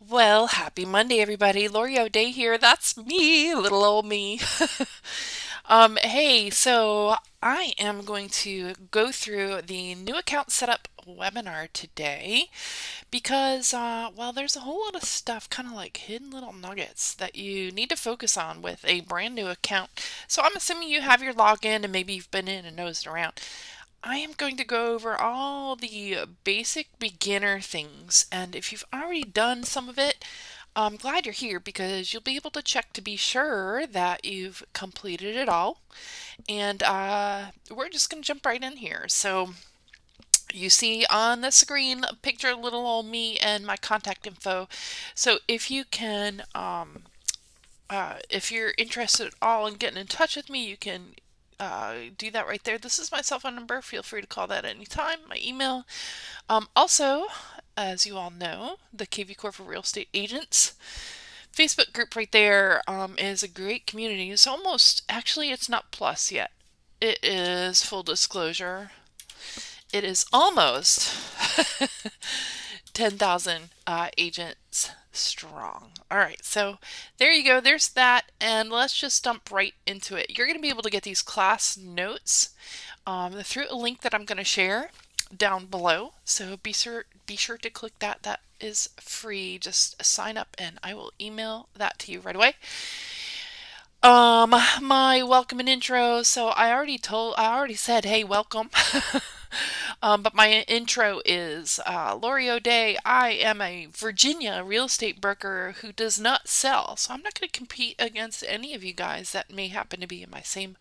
Well, happy Monday, everybody. Lori O'Day here. That's me, little old me. Hey, so I am going to go through the new account setup webinar today because, well, there's a whole lot of stuff, kind of like hidden little nuggets that you need to focus on with a brand new account. So I'm assuming you have your login and maybe you've been in and nosed around. I am going to go over all the basic beginner things, and if you've already done some of it, I'm glad you're here because you'll be able to check to be sure that you've completed it all. And we're just going to jump right in here. So you see on the screen a picture of little old me and my contact info. So if you're interested at all in getting in touch with me, you can do that right there. This is my cell phone number. Feel free to call that anytime. My email. Also, as you all know, the kvCORE for Real Estate Agents Facebook group right there is a great community. It's almost, actually, it's not plus yet. It is full disclosure. It is almost 10,000 agents strong. All right, so there you go. There's that, and let's just jump right into it. You're going to be able to get these class notes through a link that I'm going to share down below. So be sure to click that. That is free. Just sign up, and I will email that to you right away. My welcome and intro. So I already said, hey, welcome. But my intro is Lori O'Day. I am a Virginia real estate broker who does not sell. So I'm not going to compete against any of you guys that may happen to be in my same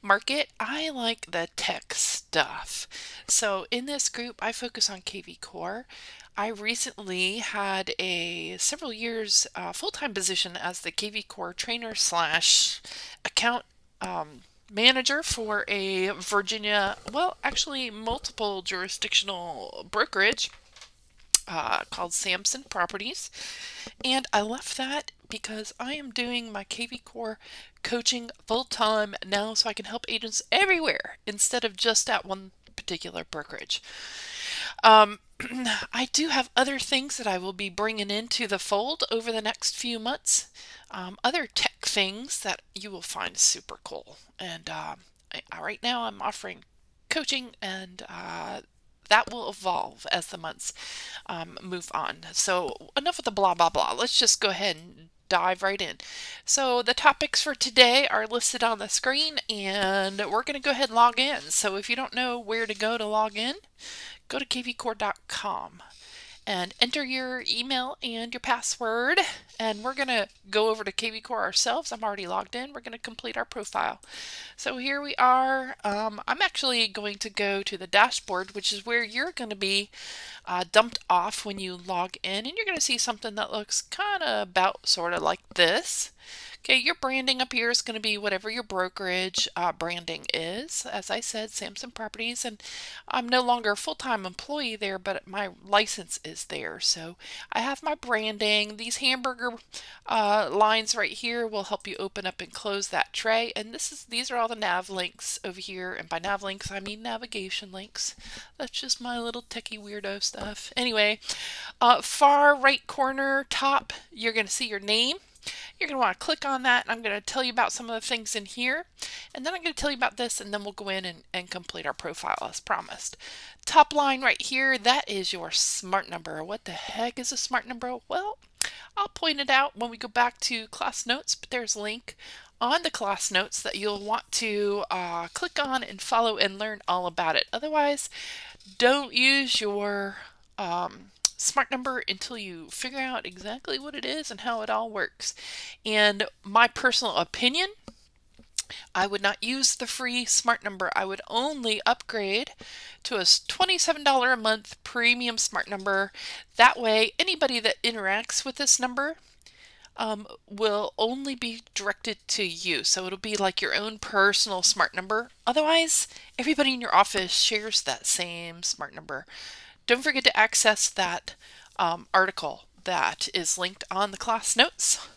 market. I like the tech stuff. So in this group, I focus on kvCORE. I recently had a several years full-time position as the kvCORE trainer slash account manager for a Virginia, well, actually multiple jurisdictional brokerage called Sampson Properties. And I left that because I am doing my kvCORE coaching full-time now so I can help agents everywhere instead of just at one particular brokerage. I do have other things that I will be bringing into the fold over the next few months. Other tech things that you will find super cool. And right now I'm offering coaching, and that will evolve as the months move on. So enough of the blah, blah, blah. Let's just go ahead and dive right in. So the topics for today are listed on the screen, and we're going to go ahead and log in. So if you don't know where to go log in, go to kvcore.com and enter your email and your password, and we're going to go over to kvCORE ourselves. I'm already logged in. We're going to complete our profile. So here we are. I'm actually going to go to the dashboard, which is where you're going to be dumped off when you log in, and you're going to see something that looks kind of about sort of like this. Okay, your branding up here is going to be whatever your brokerage branding is. As I said, Sampson Properties, and I'm no longer a full-time employee there, but my license is there. So I have my branding. These hamburger lines right here will help you open up and close that tray. And these are all the nav links over here. And by nav links, I mean navigation links. That's just my little techie weirdo stuff. Anyway, far right corner top, you're going to see your name. You're going to want to click on that, and I'm going to tell you about some of the things in here, and then I'm going to tell you about this, and then we'll go in and complete our profile as promised. Top line right here, that is your smart number. What the heck is a smart number? Well, I'll point it out when we go back to class notes, but there's a link on the class notes that you'll want to click on and follow and learn all about it. Otherwise, don't use your smart number until you figure out exactly what it is and how it all works. And my personal opinion, I would not use the free smart number. I would only upgrade to a $27 a month premium smart number. That way, anybody that interacts with this number will only be directed to you. So it'll be like your own personal smart number. Otherwise, everybody in your office shares that same smart number. Don't forget to access that article that is linked on the class notes.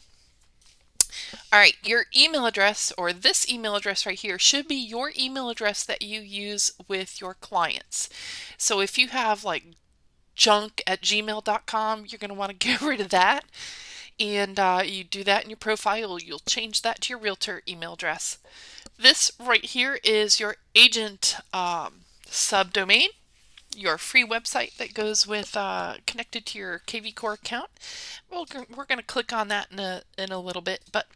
All right, your email address, or this email address right here, should be your email address that you use with your clients. So if you have like junk@gmail.com. You're going to want to get rid of that. And you do that in your profile. You'll change that to your realtor email address. This right here is your agent subdomain, your free website that goes with connected to your kvCORE account. We're going to click on that in a little bit, but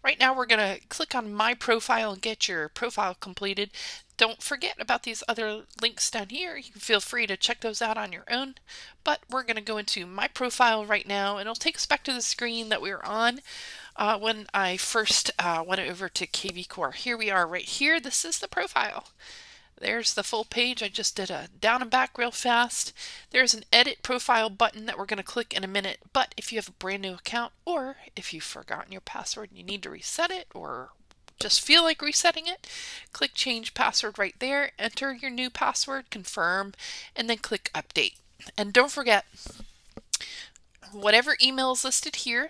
right now we're going to click on my profile and get your profile completed. Don't forget about these other links down here. You can feel free to check those out on your own, but we're going to go into my profile right now, and it'll take us back to the screen that we were on when I first went over to kvCORE. Here we are right here. This is the profile. There's the full page. I just did a down and back real fast. There's an edit profile button that we're going to click in a minute, but if you have a brand new account, or if you've forgotten your password and you need to reset it, or just feel like resetting it, click change password right there, enter your new password, confirm, and then click update. And don't forget, whatever email is listed here,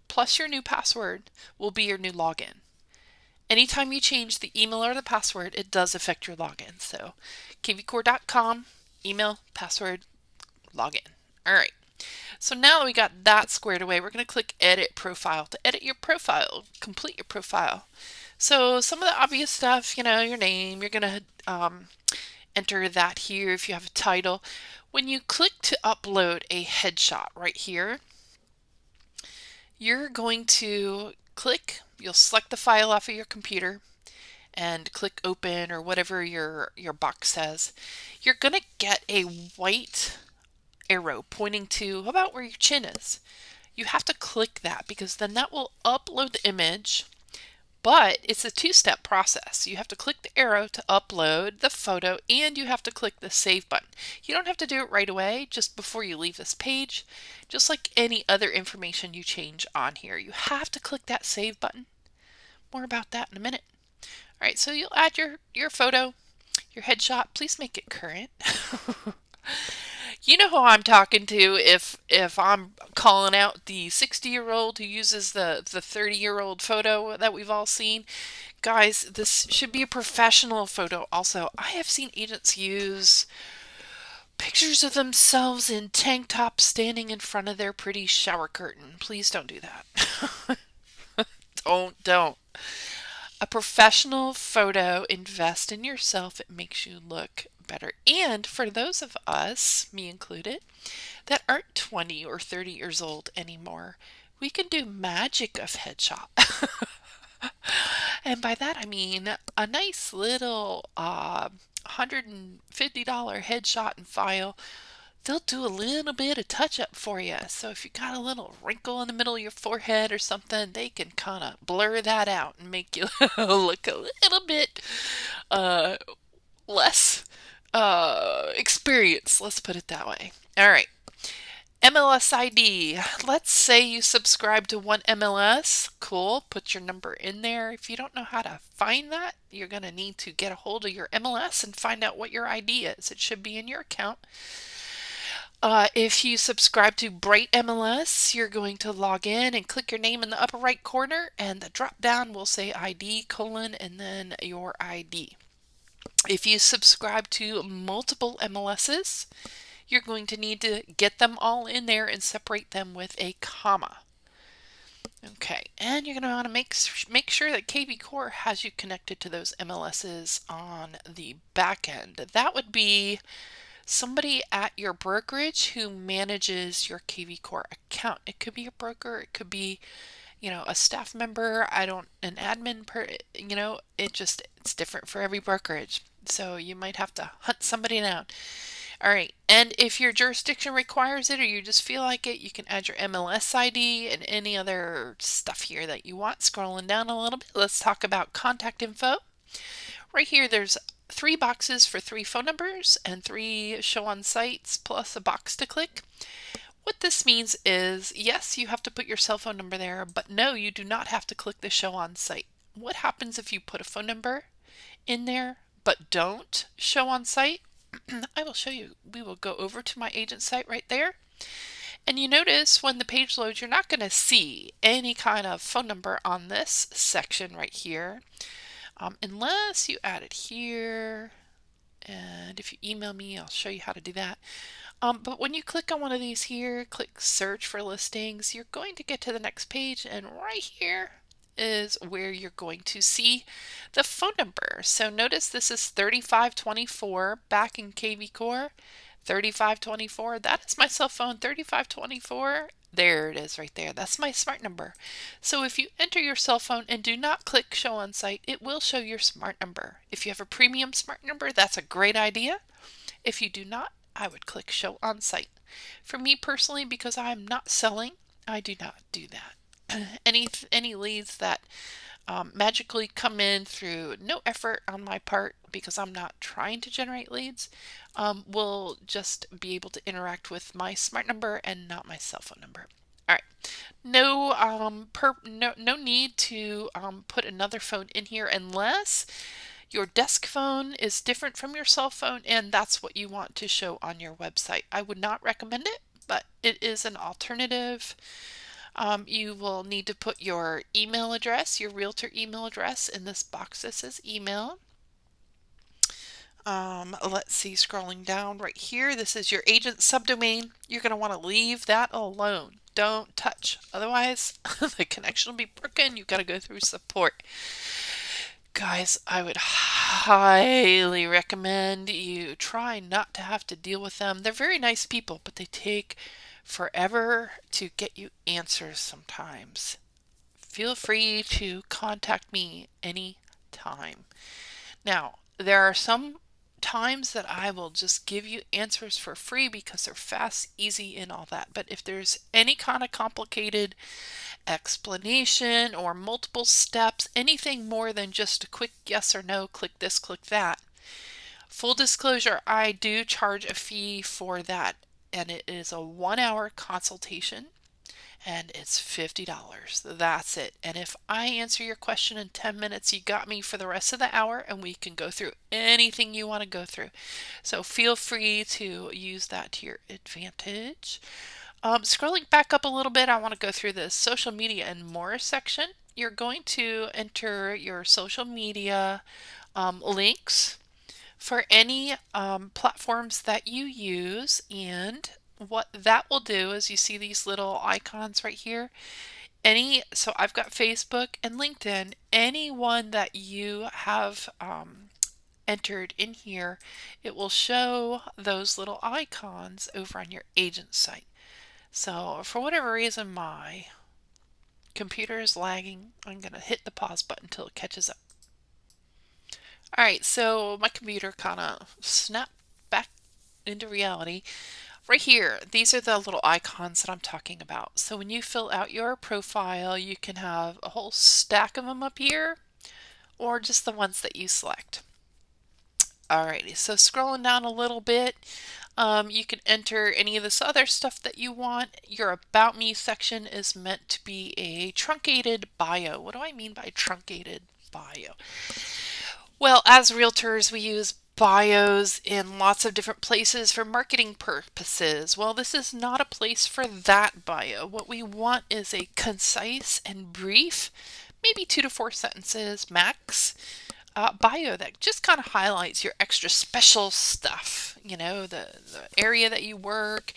plus your new password, will be your new login. Anytime you change the email or the password, it does affect your login. So kvcore.com, email, password, login. All right. So now that we got that squared away, we're going to click edit profile to edit your profile, complete your profile. So some of the obvious stuff, your name, you're going to enter that here if you have a title. When you click to upload a headshot right here, you're going to you'll select the file off of your computer and click open or whatever your box says. You're going to get a white arrow pointing to about where your chin is. You have to click that because then that will upload the image, but it's a two-step process. You have to click the arrow to upload the photo, and you have to click the save button. You don't have to do it right away, just before you leave this page. Just like any other information you change on here, you have to click that save button. More about that in a minute. All right, so you'll add your photo, your headshot. Please make it current. You know who I'm talking to if I'm calling out the 60-year-old who uses the 30-year-old photo that we've all seen. Guys, this should be a professional photo also. I have seen agents use pictures of themselves in tank tops standing in front of their pretty shower curtain. Please don't do that. Don't. A professional photo, invest in yourself. It makes you look better. And for those of us, me included, that aren't 20 or 30 years old anymore, we can do magic of headshot. And by that I mean a nice little $150 headshot and file. They'll do a little bit of touch up for you. So if you got a little wrinkle in the middle of your forehead or something, they can kind of blur that out and make you look a little bit less experienced. Let's put it that way. All right. MLS ID. Let's say you subscribe to one MLS. Cool. Put your number in there. If you don't know how to find that, you're going to need to get a hold of your MLS and find out what your ID is. It should be in your account. If you subscribe to Bright MLS, you're going to log in and click your name in the upper right corner, and the drop down will say ID : and then your ID. If you subscribe to multiple MLSs, you're going to need to get them all in there and separate them with a comma. Okay, and you're going to want to make sure that kvCORE has you connected to those MLSs on the back end. That would be somebody at your brokerage who manages your kvCORE account. It could be a broker, it could be, a staff member, an admin it's different for every brokerage. So you might have to hunt somebody down. All right, and if your jurisdiction requires it or you just feel like it, you can add your MLS ID and any other stuff here that you want. Scrolling down a little bit, let's talk about contact info. Right here, there's 3 boxes for 3 phone numbers and 3 show on sites plus a box to click. What this means is, yes, you have to put your cell phone number there, but no, you do not have to click the show on site. What happens if you put a phone number in there but don't show on site? I will show you. We will go over to my agent site right there. And you notice when the page loads, you're not going to see any kind of phone number on this section right here. Unless you add it here, and if you email me, I'll show you how to do that. But when you click on one of these here, click search for listings, you're going to get to the next page, and right here is where you're going to see the phone number. So notice this is 3524 back in kvCORE. 3524, that is my cell phone. 3524, there it is right there. That's my smart number. So if you enter your cell phone and do not click show on site, it will show your smart number. If you have a premium smart number, that's a great idea. If you do not, I would click show on site. For me personally, because I'm not selling, I do not do that. Any leads that magically come in through no effort on my part, because I'm not trying to generate leads, will just be able to interact with my smart number and not my cell phone number. All right, no need to put another phone in here unless your desk phone is different from your cell phone and that's what you want to show on your website. I would not recommend it, but it is an alternative. You will need to put your email address, your realtor email address, in this box that says email. Let's see, scrolling down right here, this is your agent subdomain. You're going to want to leave that alone. Don't touch. Otherwise, the connection will be broken. You've got to go through support. Guys, I would highly recommend you try not to have to deal with them. They're very nice people, but they take forever to get you answers sometimes. Feel free to contact me anytime. Now, there are some times that I will just give you answers for free because they're fast, easy, and all that. But if there's any kind of complicated explanation or multiple steps, anything more than just a quick yes or no, click this, click that. Full disclosure, I do charge a fee for that, and it is a 1-hour consultation, and it's $50. That's it. And if I answer your question in 10 minutes, you got me for the rest of the hour, and we can go through anything you want to go through. So feel free to use that to your advantage. Scrolling back up a little bit, I want to go through the social media and more section. You're going to enter your social media links for any platforms that you use, and what that will do is you see these little icons right here. So I've got Facebook and LinkedIn. Any one that you have entered in here, it will show those little icons over on your agent site. So for whatever reason my computer is lagging, I'm going to hit the pause button until it catches up. Alright, so my computer kind of snapped back into reality. Right here, these are the little icons that I'm talking about. So when you fill out your profile, you can have a whole stack of them up here, or just the ones that you select. Alrighty, so scrolling down a little bit, you can enter any of this other stuff that you want. Your About Me section is meant to be a truncated bio. What do I mean by truncated bio? Well, as realtors, we use bios in lots of different places for marketing purposes. Well, this is not a place for that bio. What we want is a concise and brief, maybe 2 to 4 sentences max, bio that just kind of highlights your extra special stuff. You know, the area that you work.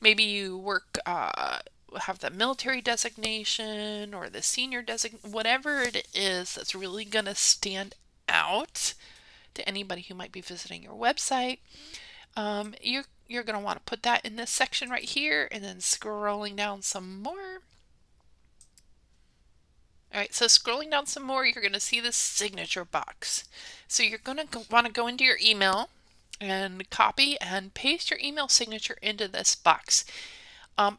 Maybe you work, have the military designation or the senior designation, whatever it is that's really going to stand out to anybody who might be visiting your website. You're going to want to put that in this section right here, and then scrolling down some more. Alright, so scrolling down some more, you're going to see this signature box. So you're going to want to go into your email and copy and paste your email signature into this box.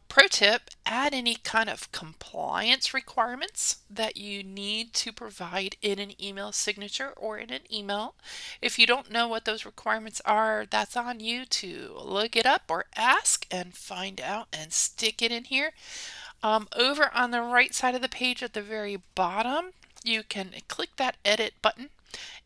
Pro tip, add any kind of compliance requirements that you need to provide in an email signature or in an email. If you don't know what those requirements are, that's on you to look it up or ask and find out and stick it in here. Over on the right side of the page at the very bottom, you can click that edit button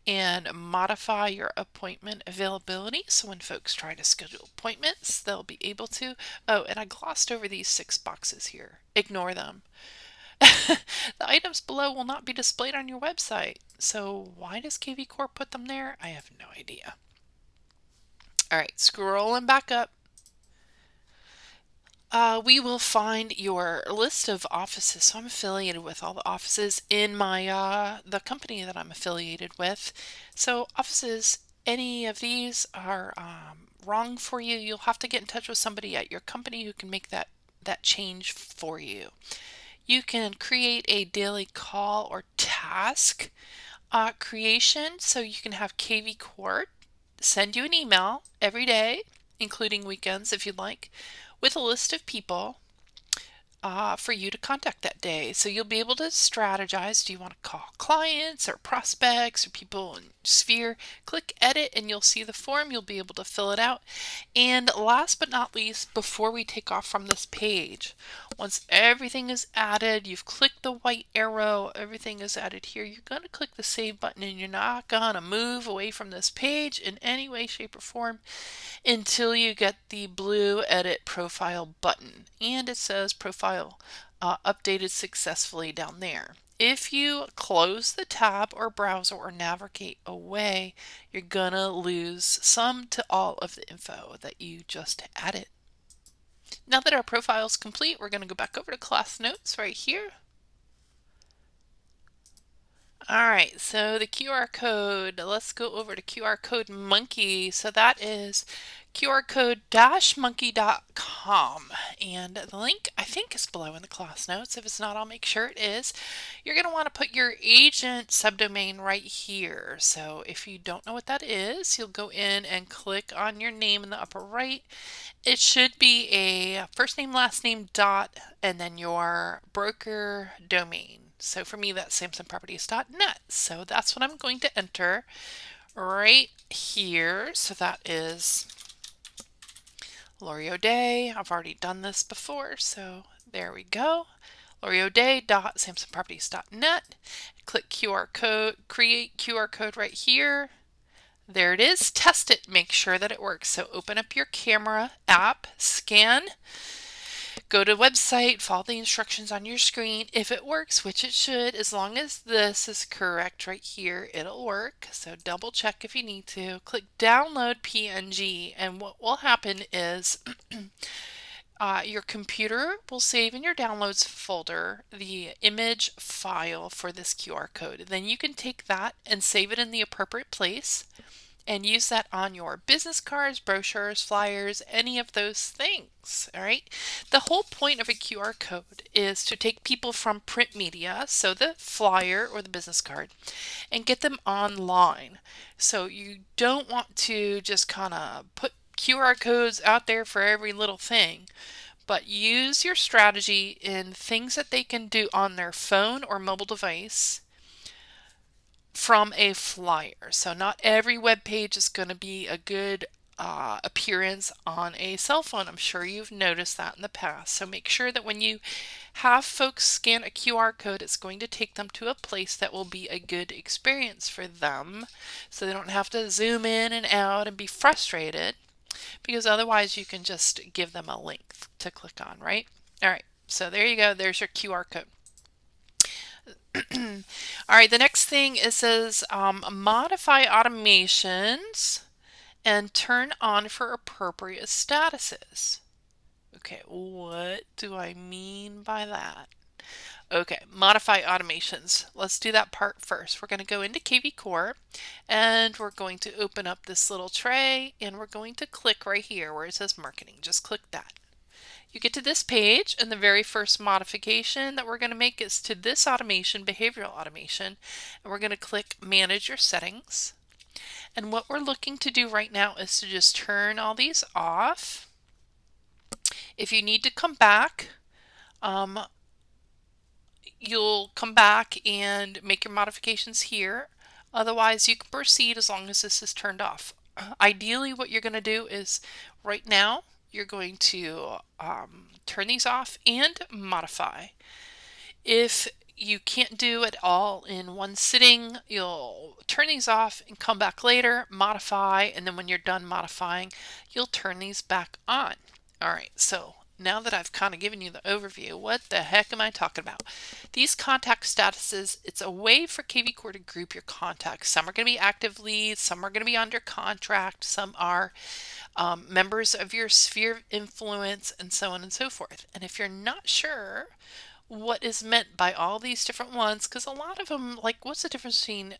and modify your appointment availability. So when folks try to schedule appointments, they'll be able to. Oh, and I glossed over these 6 boxes here. Ignore them. The items below will not be displayed on your website. So why does kvCORE put them there? I have no idea. All right, scrolling back up. We will find your list of offices. So I'm affiliated with all the offices in my the company that I'm affiliated with. So offices, any of these are wrong for you, you'll have to get in touch with somebody at your company who can make that change for you. You can create a daily call or task creation, so you can have kvCORE send you an email every day, including weekends if you'd like, with a list of people for you to contact that day. So you'll be able to strategize. Do you want to call clients or prospects or people in Sphere? Click edit and you'll see the form. You'll be able to fill it out. And last but not least, before we take off from this page, once everything is added, you've clicked the white arrow, everything is added here, you're going to click the save button and you're not going to move away from this page in any way, shape, or form until you get the blue edit profile button, and it says profile updated successfully down there. If you close the tab or browser or navigate away, you're gonna lose some to all of the info that you just added. Now that our profile is complete, we're gonna go back over to class notes right here. All right, so the QR code, let's go over to QR code monkey. So that is qrcode-monkey.com. And the link I think is below in the class notes. If it's not, I'll make sure it is. You're going to want to put your agent subdomain right here. So if you don't know what that is, you'll go in and click on your name in the upper right. It should be a first name, last name, dot, and then your broker domain. So for me, that's samsonproperties.net. So that's what I'm going to enter right here. So that is Lori O'Day. I've already done this before, so there we go. LoriO'Day.samsonproperties.net. Click QR code, create QR code right here. There it is. Test it. Make sure that it works. So open up your camera app, scan. Go to website, follow the instructions on your screen. If it works, which it should, as long as this is correct right here, it'll work. So double check if you need to. Click download PNG, and what will happen is your computer will save in your downloads folder the image file for this QR code. Then you can take that and save it in the appropriate place and use that on your business cards, brochures, flyers, any of those things. All right. The whole point of a QR code is to take people from print media, so the flyer or the business card, and get them online. So you don't want to just kind of put QR codes out there for every little thing, but use your strategy in things that they can do on their phone or mobile device from a flyer. So not every web page is going to be a good appearance on a cell phone. I'm sure you've noticed that in the past. So make sure that when you have folks scan a QR code, it's going to take them to a place that will be a good experience for them, so they don't have to zoom in and out and be frustrated, because otherwise you can just give them a link to click on, right? All right, so there you go. There's your QR code. All right, the next thing it says modify automations and turn on for appropriate statuses. Okay, what do I mean by that? Okay, modify automations. Let's do that part first. We're going to go into kvCORE and we're going to open up this little tray and we're going to click right here where it says marketing. Just click that. You get to this page, and the very first modification that we're going to make is to this automation, behavioral automation, and we're going to click manage your settings. And what we're looking to do right now is to just turn all these off. If you need to come back, you'll come back and make your modifications here. Otherwise, you can proceed as long as this is turned off. Ideally, what you're going to do is right now, you're going to turn these off and modify. If you can't do it all in one sitting, you'll turn these off and come back later, modify, and then when you're done modifying, you'll turn these back on. All right, so now that I've kind of given you the overview, what the heck am I talking about? These contact statuses, it's a way for kvCORE to group your contacts. Some are going to be active leads, some are going to be under contract, some are members of your sphere of influence, and so on and so forth. And if you're not sure what is meant by all these different ones, because a lot of them, like, what's the difference between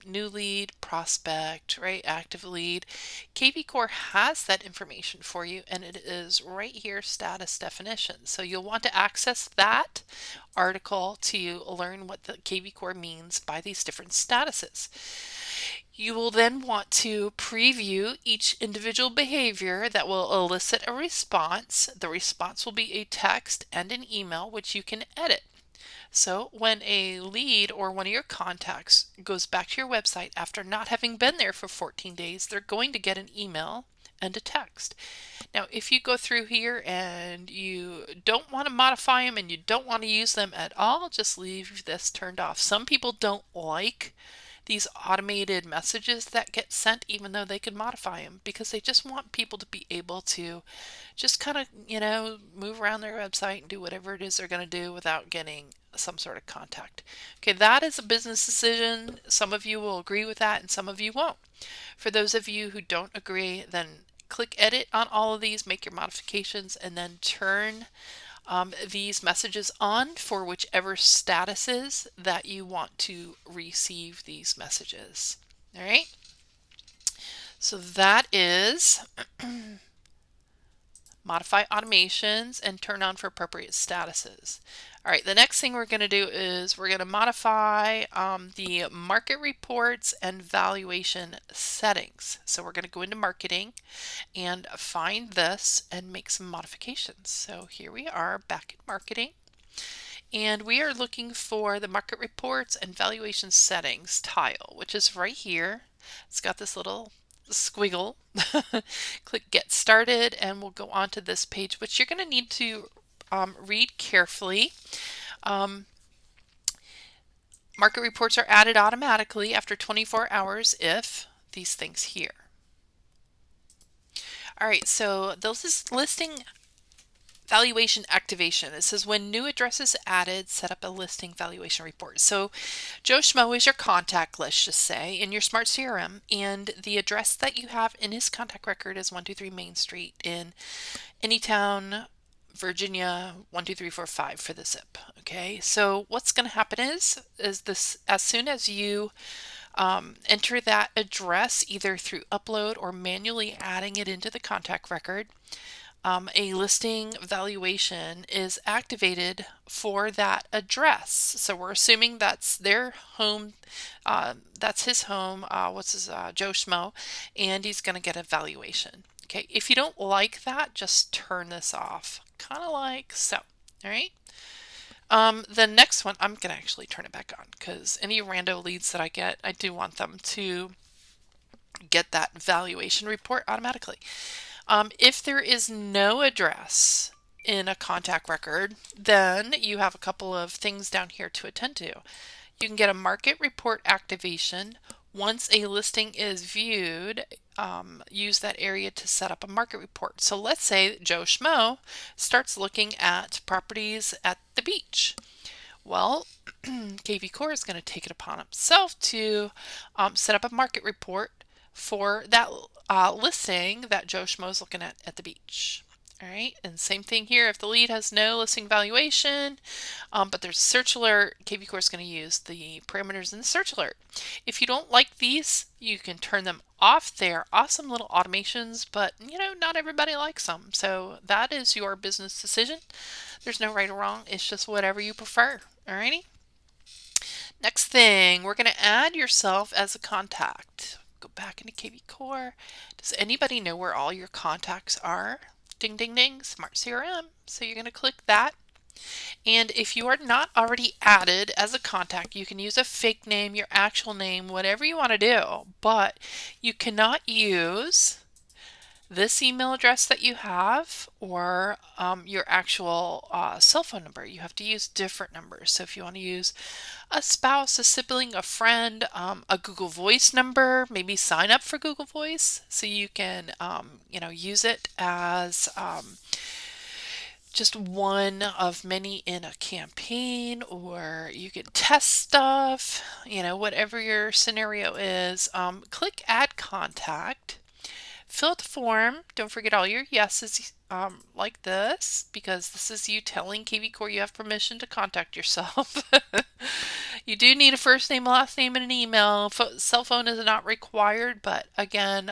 new lead, prospect, right, active lead? kvCORE has that information for you, and it is right here, status definition. So you'll want to access that article to learn what the kvCORE means by these different statuses. You will then want to preview each individual behavior that will elicit a response. The response will be a text and an email, which you can edit. So when a lead or one of your contacts goes back to your website after not having been there for 14 days, they're going to get an email and a text. Now, if you go through here and you don't want to modify them and you don't want to use them at all, just leave this turned off. Some people don't like these automated messages that get sent, even though they can modify them, because they just want people to be able to just kind of, move around their website and do whatever it is they're going to do without getting some sort of contact. Okay, that is a business decision. Some of you will agree with that and some of you won't. For those of you who don't agree, then click edit on all of these, make your modifications, and then turn these messages on for whichever statuses that you want to receive these messages. All right. So that is modify automations and turn on for appropriate statuses. All right, the next thing we're going to do is we're going to modify the market reports and valuation settings. So we're going to go into marketing and find this and make some modifications. So here we are back in marketing. And we are looking for the market reports and valuation settings tile, which is right here. It's got this little squiggle. Click get started and we'll go on to this page, which you're going to need to read carefully. Market reports are added automatically after 24 hours if these things here. All right, so this is listing valuation activation. It says when new address is added, set up a listing valuation report. So Joe Schmo is your contact, let's just say, in your Smart CRM, and the address that you have in his contact record is 123 Main Street in Anytown, Virginia 12345 for the zip. Okay, so what's going to happen is this, as soon as you enter that address either through upload or manually adding it into the contact record, a listing valuation is activated for that address. So we're assuming that's their home, that's his home, Joe Schmo, and he's going to get a valuation. Okay, if you don't like that, just turn this off, kind of like so. All right. The next one, I'm going to actually turn it back on because any rando leads that I get, I do want them to get that valuation report automatically. If there is no address in a contact record, then you have a couple of things down here to attend to. You can get a market report activation. Once a listing is viewed, use that area to set up a market report. So let's say Joe Schmo starts looking at properties at the beach. Well, kvCORE is going to take it upon himself to set up a market report for that listing that Joe Schmo is looking at the beach. All right, and same thing here. If the lead has no listing valuation, but there's a search alert, kvCORE is going to use the parameters in the search alert. If you don't like these, you can turn them off. They are awesome little automations, but not everybody likes them. So that is your business decision. There's no right or wrong. It's just whatever you prefer. Alrighty. Next thing, we're going to add yourself as a contact. Go back into kvCORE. Does anybody know where all your contacts are? Ding, ding, ding, Smart CRM. So you're going to click that. And if you are not already added as a contact, you can use a fake name, your actual name, whatever you want to do. But you cannot use this email address that you have or your actual cell phone number. You have to use different numbers. So if you want to use a spouse, a sibling, a friend, a Google Voice number, maybe sign up for Google Voice so you can use it as just one of many in a campaign, or you could test stuff, whatever your scenario is. Click Add Contact. Fill out the form. Don't forget all your yeses like this, because this is you telling kvCORE you have permission to contact yourself. You do need a first name, last name, and an email. Cell phone is not required, but again,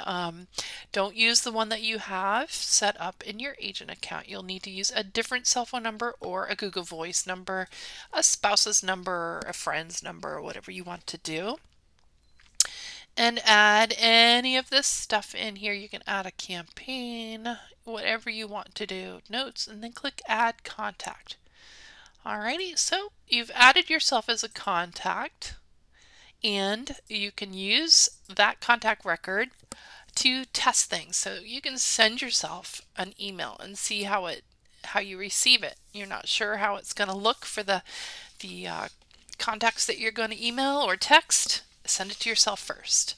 don't use the one that you have set up in your agent account. You'll need to use a different cell phone number or a Google Voice number, a spouse's number, a friend's number, whatever you want to do. And add any of this stuff in here. You can add a campaign, whatever you want to do, notes, and then click Add Contact. Alrighty, so you've added yourself as a contact, and you can use that contact record to test things. So you can send yourself an email and see how you receive it. You're not sure how it's going to look for the contacts that you're going to email or text. Send it to yourself first.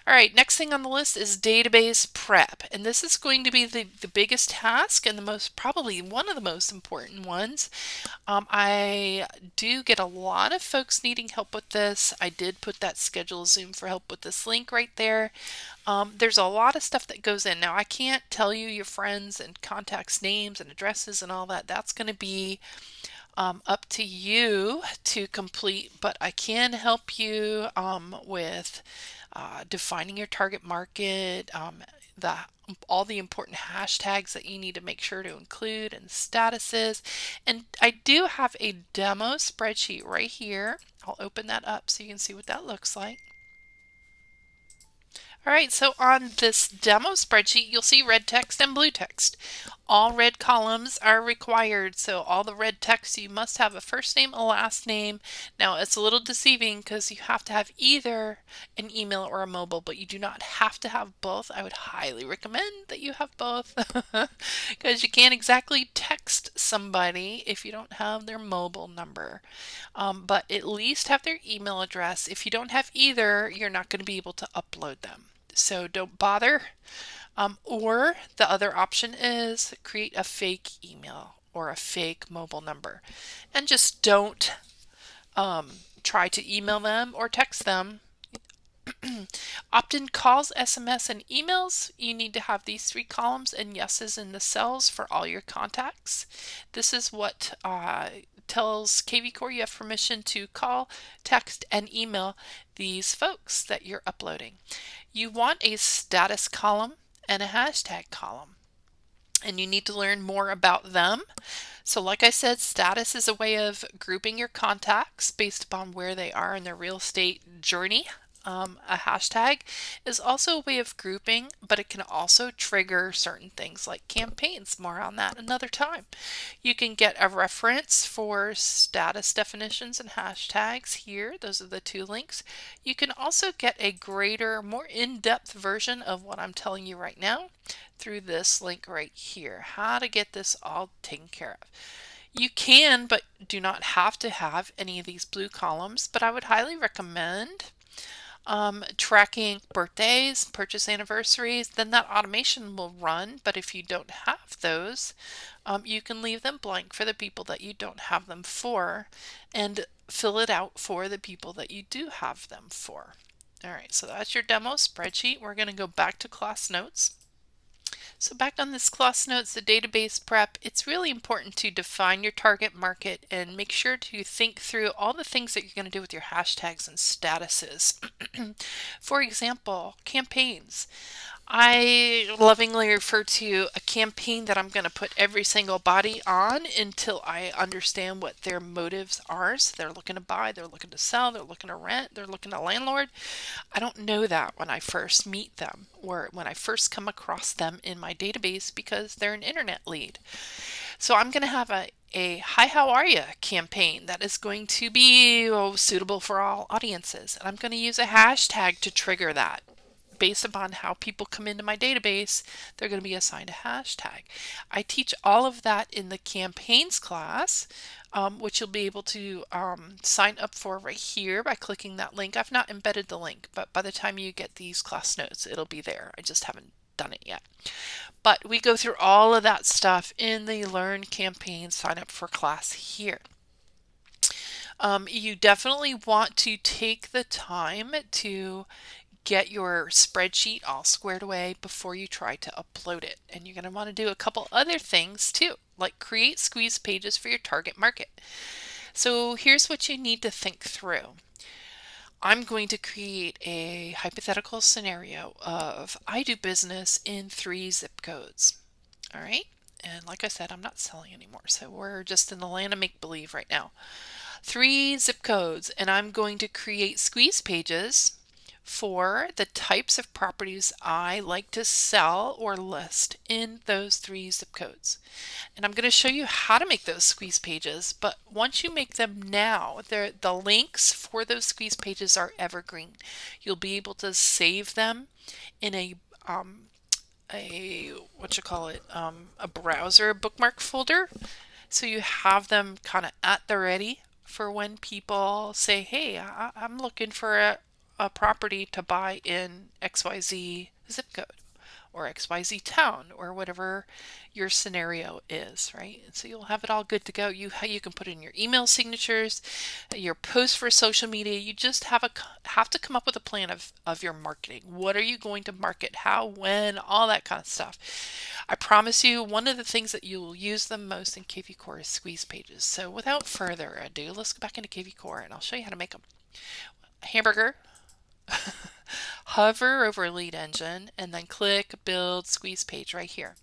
All right, next thing on the list is database prep, and this is going to be the biggest task and probably one of the most important ones. I do get a lot of folks needing help with this. I did put that schedule Zoom for help with this link right there. There's a lot of stuff that goes in. Now, I can't tell you your friends and contacts names and addresses and all that. That's going to be up to you to complete, but I can help you with defining your target market, all the important hashtags that you need to make sure to include, and statuses. And I do have a demo spreadsheet right here. I'll open that up so you can see what that looks like. All right, so on this demo spreadsheet, you'll see red text and blue text. All red columns are required, so all the red text, you must have a first name, a last name. Now, it's a little deceiving because you have to have either an email or a mobile, but you do not have to have both. I would highly recommend that you have both because you can't exactly text somebody if you don't have their mobile number. But at least have their email address. If you don't have either, you're not going to be able to upload them. So don't bother. Or the other option is create a fake email or a fake mobile number. And just don't try to email them or text them. Opt-in calls, SMS, and emails. You need to have these 3 columns and yeses in the cells for all your contacts. This is what tells kvCORE you have permission to call, text, and email these folks that you're uploading. You want a status column and a hashtag column, and you need to learn more about them. So like I said, status is a way of grouping your contacts based upon where they are in their real estate journey. A hashtag is also a way of grouping, but it can also trigger certain things like campaigns. More on that another time. You can get a reference for status definitions and hashtags here. Those are the 2 links. You can also get a greater, more in-depth version of what I'm telling you right now through this link right here. How to get this all taken care of. You can, but do not have to have any of these blue columns, but I would highly recommend tracking birthdays, purchase anniversaries. Then that automation will run, but if you don't have those, you can leave them blank for the people that you don't have them for and fill it out for the people that you do have them for. All right, so that's your demo spreadsheet. We're going to go back to class notes. So back on this class notes, the database prep, it's really important to define your target market and make sure to think through all the things that you're going to do with your hashtags and statuses. For example, campaigns. I lovingly refer to a campaign that I'm going to put every single body on until I understand what their motives are. So they're looking to buy, they're looking to sell, they're looking to rent, they're looking to landlord. I don't know that when I first meet them or when I first come across them in my database because they're an internet lead. So I'm going to have a Hi, how are you campaign that is going to be suitable for all audiences. And I'm going to use a hashtag to trigger that. Based upon how people come into my database, they're going to be assigned a hashtag. I teach all of that in the campaigns class, which you'll be able to sign up for right here by clicking that link. I've not embedded the link, but by the time you get these class notes, it'll be there. I just haven't done it yet. But we go through all of that stuff in the Learn campaign sign up for class here. You definitely want to take the time to get your spreadsheet all squared away before you try to upload it. And you're going to want to do a couple other things too, like create squeeze pages for your target market. So here's what you need to think through. I'm going to create a hypothetical scenario of I do business in 3 zip codes. All right. And like I said, I'm not selling anymore. So we're just in the land of make-believe right now. 3 zip codes, and I'm going to create squeeze pages for the types of properties I like to sell or list in those 3 zip codes. And I'm going to show you how to make those squeeze pages, but once you make them now, the links for those squeeze pages are evergreen. You'll be able to save them in a browser bookmark folder, so you have them kind of at the ready for when people say, hey, I'm looking for a property to buy in XYZ zip code or XYZ town or whatever your scenario is, right? And so you'll have it all good to go. You can put in your email signatures, your posts for social media. You just have to come up with a plan of your marketing. What are you going to market? How, when, all that kind of stuff. I promise you, one of the things that you'll use the most in kvCORE is squeeze pages. So without further ado, let's go back into kvCORE and I'll show you how to make them. Hamburger. Hover over lead engine and then click build squeeze page right here.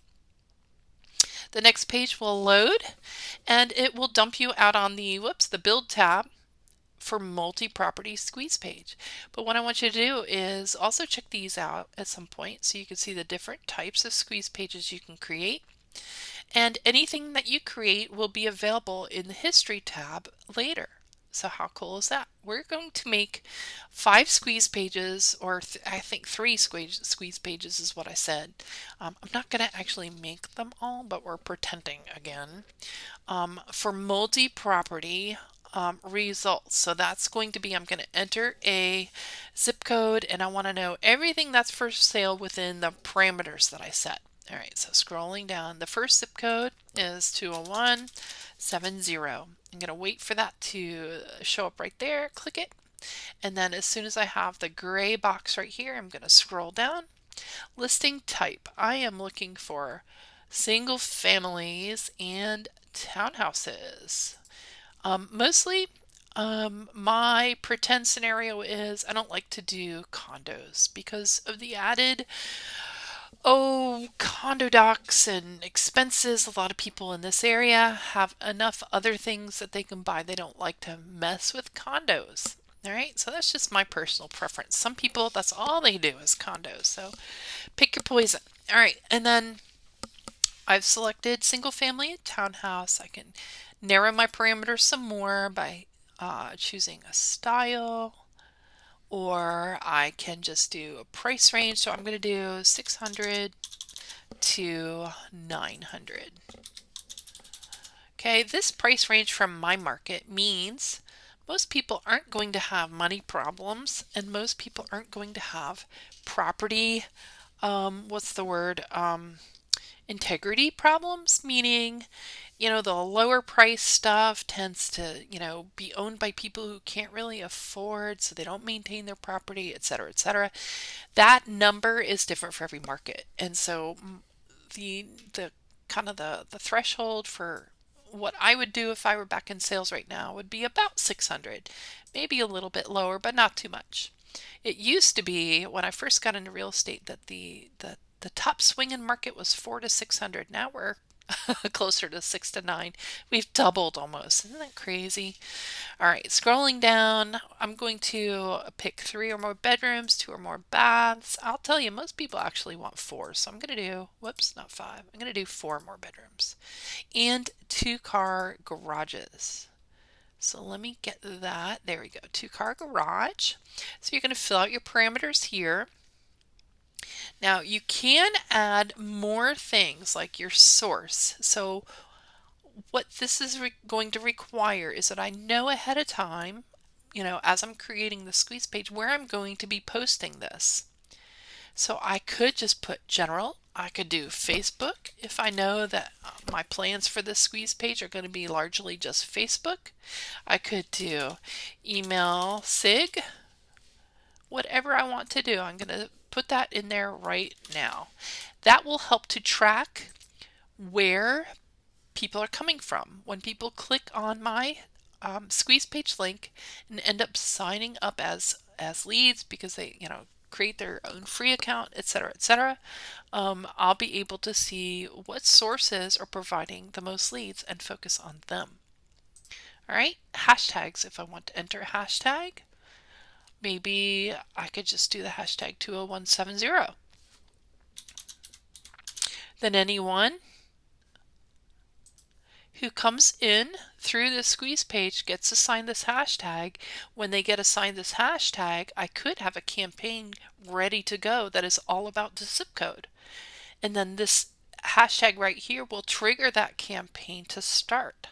The next page will load and it will dump you out on the build tab for multi-property squeeze page. But what I want you to do is also check these out at some point so you can see the different types of squeeze pages you can create. And anything that you create will be available in the history tab later. So how cool is that? We're going to make 5 squeeze pages, or I think 3 squeeze pages is what I said. I'm not going to actually make them all, but we're pretending again. For multi-property results. So that's going to be, I'm going to enter a zip code and I want to know everything that's for sale within the parameters that I set. All right, so scrolling down, the first zip code is 20170. I'm going to wait for that to show up right there, click it, and then as soon as I have the gray box right here, I'm going to scroll down. Listing type, I am looking for single families and townhouses. Mostly, my pretend scenario is I don't like to do condos because of the added condo docs and expenses. A lot of people in this area have enough other things that they can buy. They don't like to mess with condos. All right, so that's just my personal preference. Some people, that's all they do is condos. So pick your poison. All right, and then I've selected single family and townhouse. I can narrow my parameters some more by choosing a style, or I can just do a price range. So I'm going to do 600 to 900. Okay, this price range from my market means most people aren't going to have money problems and most people aren't going to have property, integrity problems, meaning, the lower price stuff tends to, be owned by people who can't really afford, so they don't maintain their property, etc., etc. That number is different for every market. And so the kind of the threshold for what I would do if I were back in sales right now would be about 600, maybe a little bit lower, but not too much. It used to be when I first got into real estate that the top swinging market was 400 to 600. Now we're closer to 6 to 9. We've doubled almost. Isn't that crazy? All right, scrolling down, I'm going to pick 3 or more bedrooms, 2 or more baths. I'll tell you, most people actually want 4, so I'm going to do, not 5. I'm going to do 4 more bedrooms and 2-car garages. So let me get that. There we go. 2-car garage. So you're going to fill out your parameters here. Now you can add more things like your source. So what this is going to require is that I know ahead of time, as I'm creating the squeeze page, where I'm going to be posting this. So I could just put general. I could do Facebook if I know that my plans for this squeeze page are going to be largely just Facebook. I could do email SIG, whatever I want to do. I'm going to put that in there right now. That will help to track where people are coming from. When people click on my squeeze page link and end up signing up as leads because they create their own free account, etc., etc., I'll be able to see what sources are providing the most leads and focus on them. All right, hashtags. If I want to enter a hashtag, maybe I could just do the hashtag 20170. Then anyone who comes in through the squeeze page gets assigned this hashtag. When they get assigned this hashtag, I could have a campaign ready to go that is all about the zip code. And then this hashtag right here will trigger that campaign to start.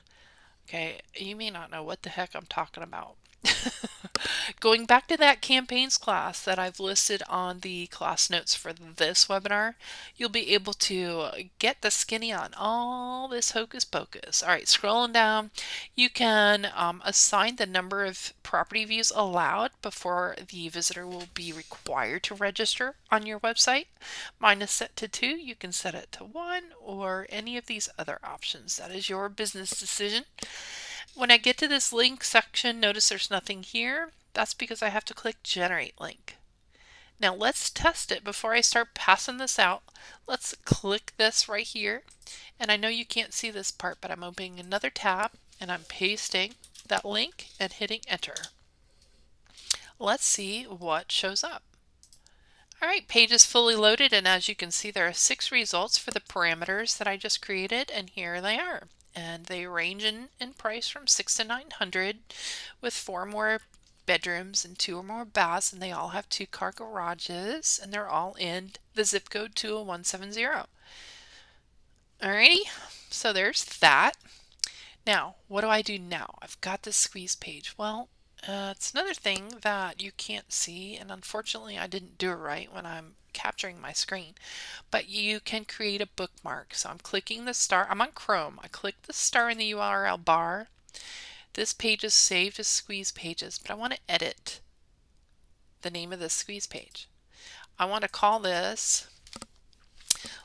Okay, you may not know what the heck I'm talking about. Going back to that campaigns class that I've listed on the class notes for this webinar, you'll be able to get the skinny on all this hocus pocus. All right, scrolling down, you can assign the number of property views allowed before the visitor will be required to register on your website. Mine is set to 2. You can set it to 1 or any of these other options. That is your business decision. When I get to this link section, notice there's nothing here. That's because I have to click Generate Link. Now let's test it before I start passing this out. Let's click this right here. And I know you can't see this part, but I'm opening another tab and I'm pasting that link and hitting Enter. Let's see what shows up. All right, page is fully loaded, and as you can see, there are 6 results for the parameters that I just created, and here they are. And they range in price from $600 to $900 with 4 more bedrooms and 2 or more baths, and they all have 2-car garages, and they're all in the zip code 20170. Alrighty, so there's that. Now, what do I do now? I've got this squeeze page. Well, it's another thing that you can't see, and unfortunately I didn't do it right when I'm capturing my screen, but you can create a bookmark. So I'm clicking the star. I'm on Chrome. I click the star in the URL bar. This page is saved as squeeze pages, but I want to edit the name of this squeeze page. I want to call this,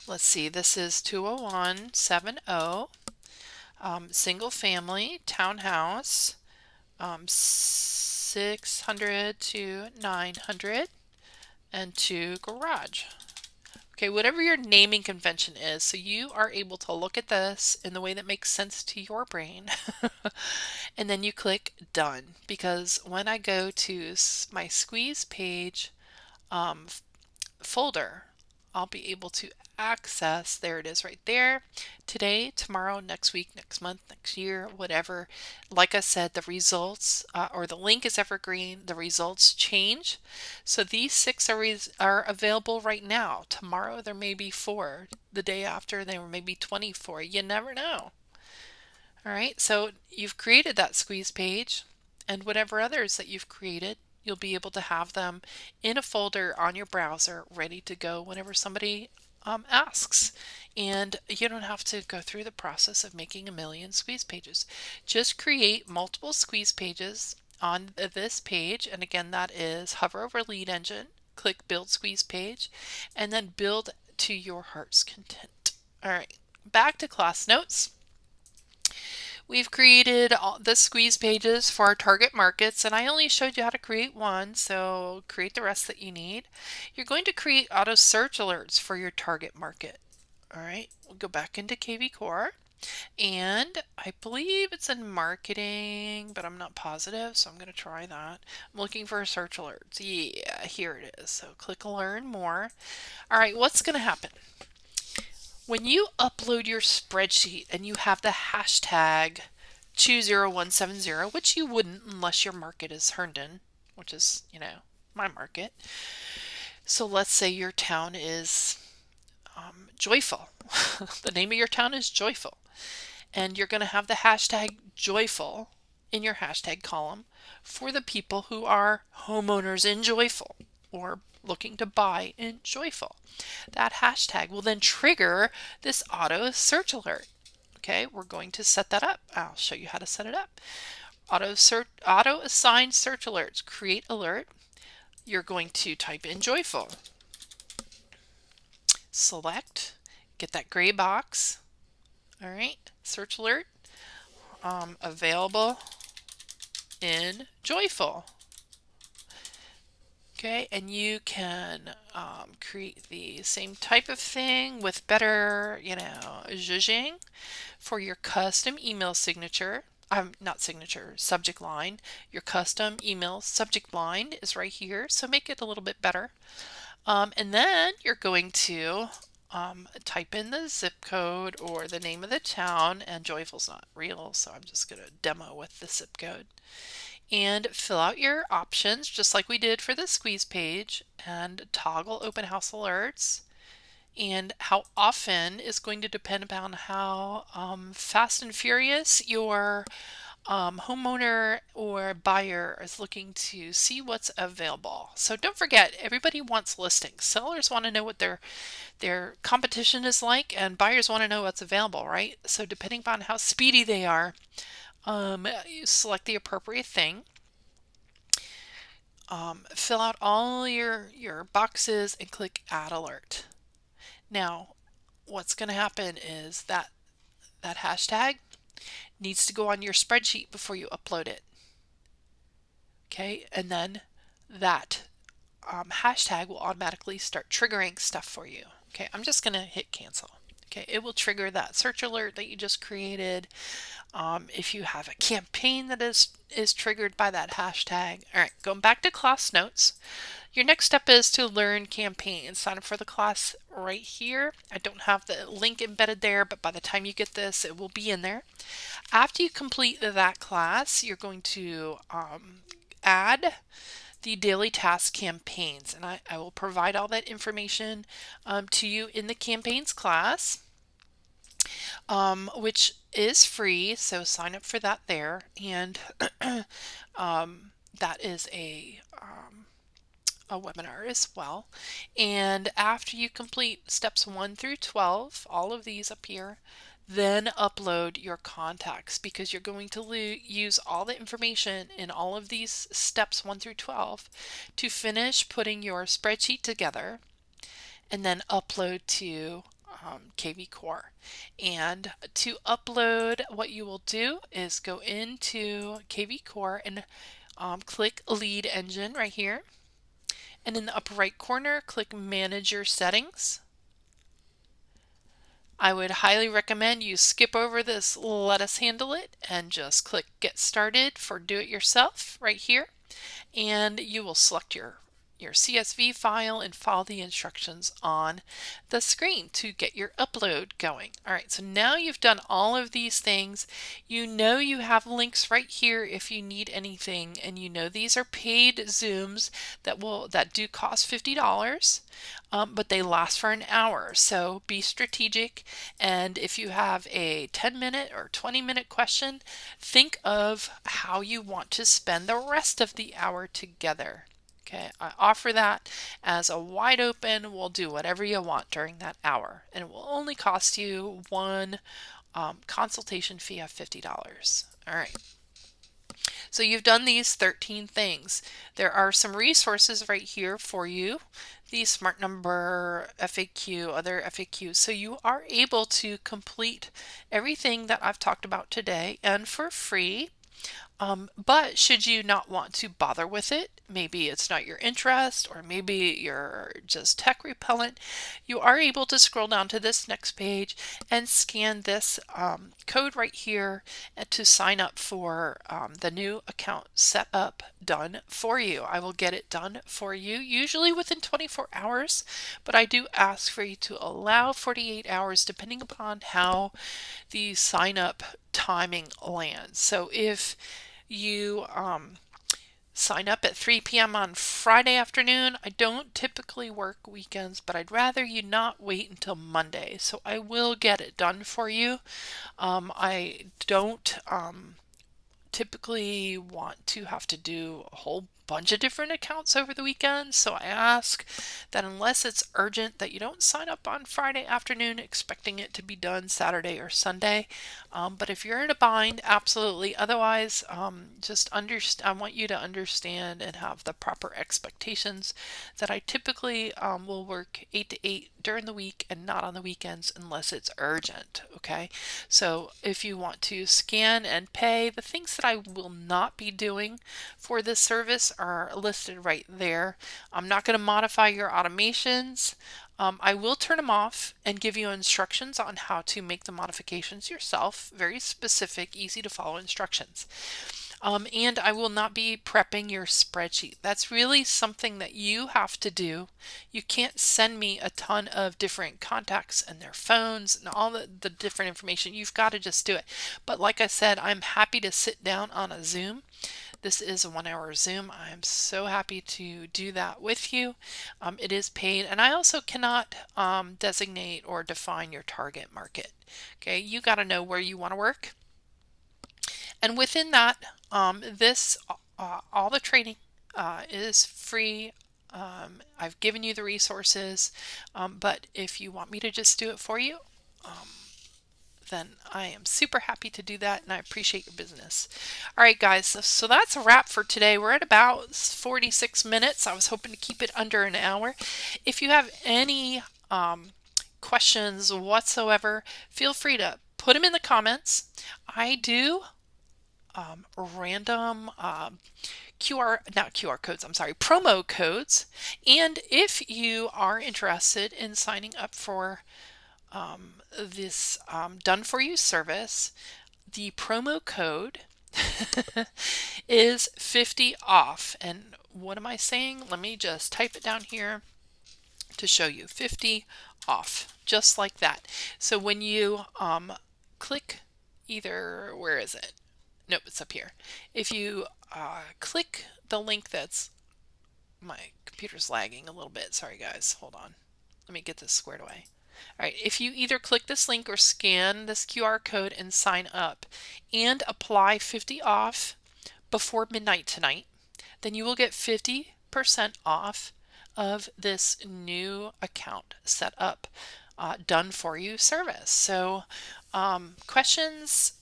let's see, this is 20170 single family townhouse 600 to 900 and 2 garage. Okay, whatever your naming convention is, so you are able to look at this in the way that makes sense to your brain. And then you click Done, because when I go to my squeeze page folder, I'll be able to access, there it is right there, today, tomorrow, next week, next month, next year, whatever. Like I said, the results or the link is evergreen, the results change. So these 6 are available right now. Tomorrow there may be 4. The day after there may be 24. You never know. All right, so you've created that squeeze page, and whatever others that you've created, you'll be able to have them in a folder on your browser ready to go whenever somebody asks. And you don't have to go through the process of making a million squeeze pages. Just create multiple squeeze pages on this page, and again, that is hover over lead engine, click build squeeze page, and then build to your heart's content. All right, back to class notes. We've created all the squeeze pages for our target markets, and I only showed you how to create one, so create the rest that you need. You're going to create auto search alerts for your target market. All right, we'll go back into kvCORE, and I believe it's in marketing, but I'm not positive, so I'm going to try that. I'm looking for search alerts. Yeah, here it is. So click learn more. All right, what's going to happen? When you upload your spreadsheet and you have the hashtag 20170, which you wouldn't unless your market is Herndon, which is, my market. So let's say your town is Joyful. The name of your town is Joyful. And you're going to have the hashtag Joyful in your hashtag column for the people who are homeowners in Joyful or looking to buy in Joyful. That hashtag will then trigger this auto search alert. Okay, we're going to set that up. I'll show you how to set it up. Auto assign search alerts. Create alert. You're going to type in Joyful. Select, get that gray box. All right, search alert, available in Joyful. Okay, and you can create the same type of thing with better, zhuzhing for your custom email signature. Not signature, subject line. Your custom email subject line is right here, so make it a little bit better. And then you're going to type in the zip code or the name of the town, and Joyful's not real, so I'm just going to demo with the zip code. And fill out your options just like we did for the squeeze page, and toggle open house alerts. And how often is going to depend upon how fast and furious your homeowner or buyer is looking to see what's available. So don't forget, everybody wants listings. Sellers want to know what their competition is like, and buyers want to know what's available, right? So depending upon how speedy they are, you select the appropriate thing. Fill out all your boxes and click add alert. Now, what's going to happen is that hashtag needs to go on your spreadsheet before you upload it. Okay, and then that hashtag will automatically start triggering stuff for you. Okay, I'm just going to hit cancel. Okay, it will trigger that search alert that you just created. If you have a campaign that is triggered by that hashtag. All right, going back to class notes. Your next step is to learn campaigns. Sign up for the class right here. I don't have the link embedded there, but by the time you get this, it will be in there. After you complete that class, you're going to add the daily task campaigns, and I will provide all that information to you in the campaigns class, which is free, so sign up for that there. And that is a webinar as well. And after you complete steps 1 through 12, all of these up here, then upload your contacts, because you're going to use all the information in all of these steps 1 through 12 to finish putting your spreadsheet together and then upload to kvCORE. And to upload, what you will do is go into kvCORE and click Lead Engine right here. And in the upper right corner, click Manage Your Settings. I would highly recommend you skip over this Let Us Handle It and just click Get Started for Do It Yourself right here. And you will select your CSV file and follow the instructions on the screen to get your upload going. All right, so now you've done all of these things. You know you have links right here if you need anything, and you know these are paid Zooms that do cost $50, but they last for an hour. So be strategic, and if you have a 10-minute or 20-minute question, think of how you want to spend the rest of the hour together. Okay, I offer that as a wide open, we'll do whatever you want during that hour, and it will only cost you one consultation fee of $50. All right. So you've done these 13 things. There are some resources right here for you. The Smart Number FAQ, other FAQs. So you are able to complete everything that I've talked about today, and for free. But should you not want to bother with it, maybe it's not your interest, or maybe you're just tech repellent, you are able to scroll down to this next page and scan this code right here to sign up for the new account set up done for you. I will get it done for you, usually within 24 hours, but I do ask for you to allow 48 hours depending upon how the sign up timing lands. So if you sign up at 3 p.m. on Friday afternoon, I don't typically work weekends, but I'd rather you not wait until Monday. So I will get it done for you. I don't typically want to have to do a whole bunch of different accounts over the weekend, so I ask that unless it's urgent that you don't sign up on Friday afternoon expecting it to be done Saturday or Sunday. But if you're in a bind, absolutely. Otherwise, just understand. I want you to understand and have the proper expectations that I typically will work 8 to 8 during the week and not on the weekends unless it's urgent. Okay, so if you want to scan and pay, the things that I will not be doing for this service are listed right there. I'm not going to modify your automations. I will turn them off and give you instructions on how to make the modifications yourself. Very specific, easy to follow instructions. And I will not be prepping your spreadsheet. That's really something that you have to do. You can't send me a ton of different contacts and their phones and all the different information. You've got to just do it. But like I said, I'm happy to sit down on a Zoom. This is a 1 hour Zoom. I'm so happy to do that with you. It is paid, and I also cannot designate or define your target market. Okay, you got to know where you want to work. And within that, all the training is free. I've given you the resources, but if you want me to just do it for you, then I am super happy to do that, and I appreciate your business. All right, guys, so that's a wrap for today. We're at about 46 minutes. I was hoping to keep it under an hour. If you have any questions whatsoever, feel free to put them in the comments. I do random not QR codes, I'm sorry, promo codes. And if you are interested in signing up for this done for you service, the promo code is 50 off. And what am I saying? Let me just type it down here to show you. 50 off, just like that. So when you click either, where is it? Nope, it's up here. If you click the link that's, my computer's lagging a little bit. Sorry guys, hold on. Let me get this squared away. All right, if you either click this link or scan this QR code and sign up and apply 50 off before midnight tonight, then you will get 50% off of this new account set up, done for you service. So questions,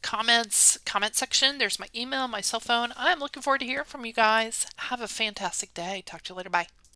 comments, comment section. There's my email, my cell phone. I'm looking forward to hearing from you guys. Have a fantastic day. Talk to you later. Bye.